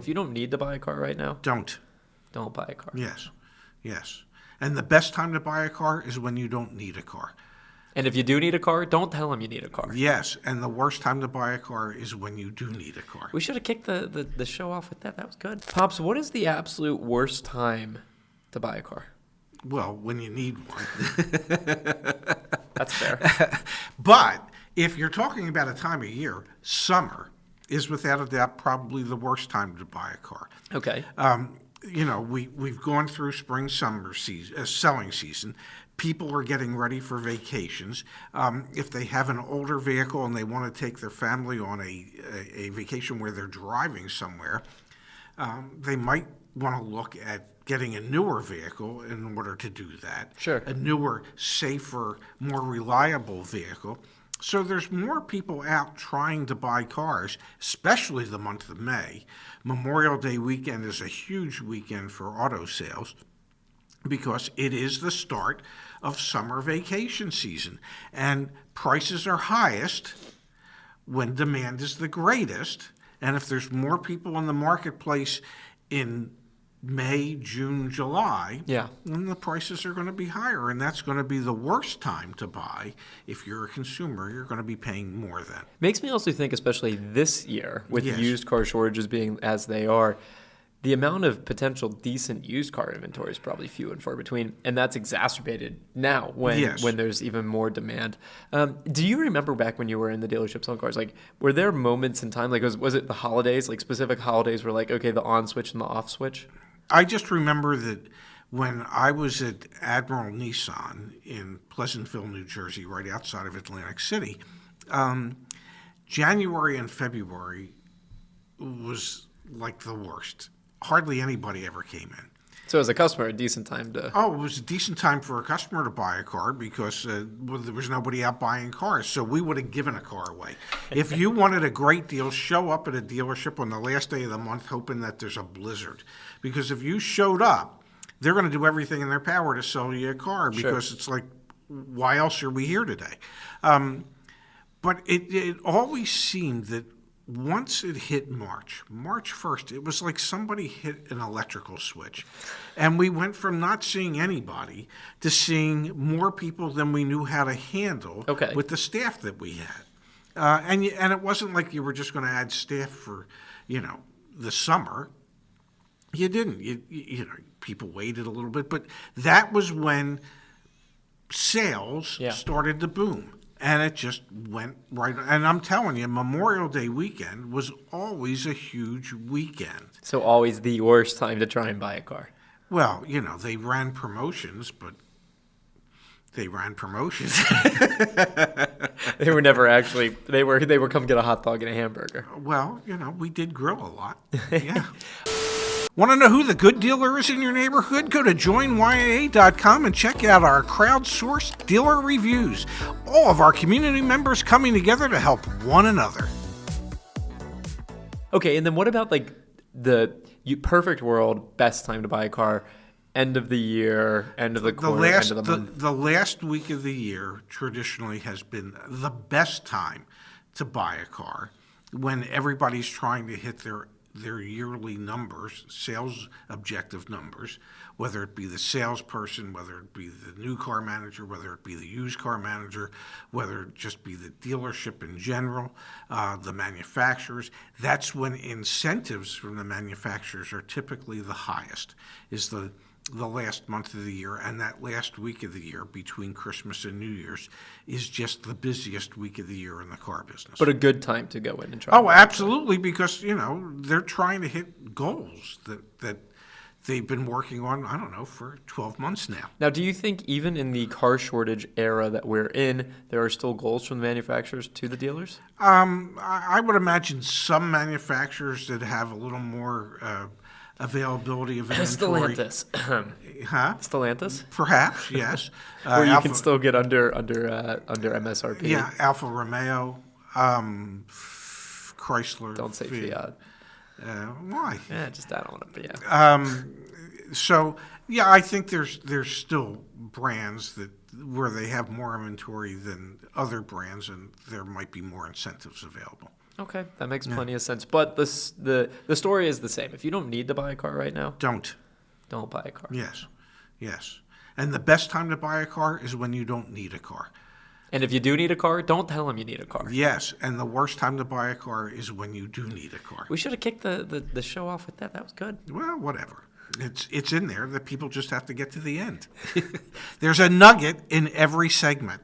if you don't need to buy a car right now, Don't. don't buy a car. Yes. And the best time to buy a car is when you don't need a car. And if you do need a car, don't tell them you need a car. Yes, and the worst time to buy a car is when you do need a car. We should have kicked the show off with that. That was good. Pops, what is the absolute worst time to buy a car? Well, when you need one. That's fair. But if you're talking about a time of year, summer is without a doubt probably the worst time to buy a car. Okay. We've gone through spring, summer season, selling season. People are getting ready for vacations. If they have an older vehicle and they want to take their family on a vacation where they're driving somewhere, they might want to look at getting a newer vehicle in order to do that. Sure. A newer, safer, more reliable vehicle. So there's more people out trying to buy cars, especially the month of May. Memorial Day weekend is a huge weekend for auto sales because it is the start of summer vacation season. And prices are highest when demand is the greatest. And if there's more people in the marketplace in May, June, July, then the prices are going to be higher, and that's going to be the worst time to buy. If you're a consumer, you're going to be paying more then. Makes me also think, especially this year, with used car shortages being as they are, the amount of potential decent used car inventory is probably few and far between, and that's exacerbated now when there's even more demand. Do you remember back when you were in the dealership selling cars, like, were there moments in time, like was it the holidays, like specific holidays where like, okay, the on switch and the off switch? I just remember that when I was at Admiral Nissan in Pleasantville, New Jersey, right outside of Atlantic City, January and February was like the worst. Hardly anybody ever came in. So as a customer, a decent time to... Oh, it was a decent time for a customer to buy a car because there was nobody out buying cars, so we would have given a car away. If you wanted a great deal, show up at a dealership on the last day of the month hoping that there's a blizzard. Because if you showed up, they're going to do everything in their power to sell you a car because it's like, why else are we here today? But it always seemed that once it hit March 1st, it was like somebody hit an electrical switch. And we went from not seeing anybody to seeing more people than we knew how to handle with the staff that we had. And it wasn't like you were just going to add staff for, the summer. You didn't. People waited a little bit. But that was when sales started to boom. And it just went right. And I'm telling you, Memorial Day weekend was always a huge weekend. So always the worst time to try and buy a car. Well, they ran promotions, but they ran promotions. They were never actually, they were come get a hot dog and a hamburger. Well, we did grill a lot. Yeah. Want to know who the good dealer is in your neighborhood? Go to joinyaa.com and check out our crowdsourced dealer reviews. All of our community members coming together to help one another. Okay, and then what about like the perfect world, best time to buy a car, end of the year, end of the quarter, end of the month? The last week of the year traditionally has been the best time to buy a car when everybody's trying to hit their yearly numbers, sales objective numbers, whether it be the salesperson, whether it be the new car manager, whether it be the used car manager, whether it just be the dealership in general, the manufacturers. That's when incentives from the manufacturers are typically the highest, is the last month of the year, and that last week of the year between Christmas and New Year's is just the busiest week of the year in the car business. But a good time to go in and try. Oh, absolutely, because, they're trying to hit goals that they've been working on, I don't know, for 12 months now. Now, do you think even in the car shortage era that we're in, there are still goals from the manufacturers to the dealers? I would imagine some manufacturers that have a little more availability of inventory. Stellantis. Huh? Stellantis? Perhaps, yes. Or you can still get under MSRP. Yeah, Alfa Romeo, Chrysler. Don't say Fiat. Why? Yeah, just I don't want to. Yeah. So yeah, I think there's still brands where they have more inventory than other brands, and there might be more incentives available. Okay, that makes plenty of sense. But the story is the same. If you don't need to buy a car right now, Don't. buy a car. Yes. And the best time to buy a car is when you don't need a car. And if you do need a car, don't tell them you need a car. Yes, and the worst time to buy a car is when you do need a car. We should have kicked the show off with that. That was good. Well, whatever. It's in there. The people just have to get to the end. There's a nugget in every segment.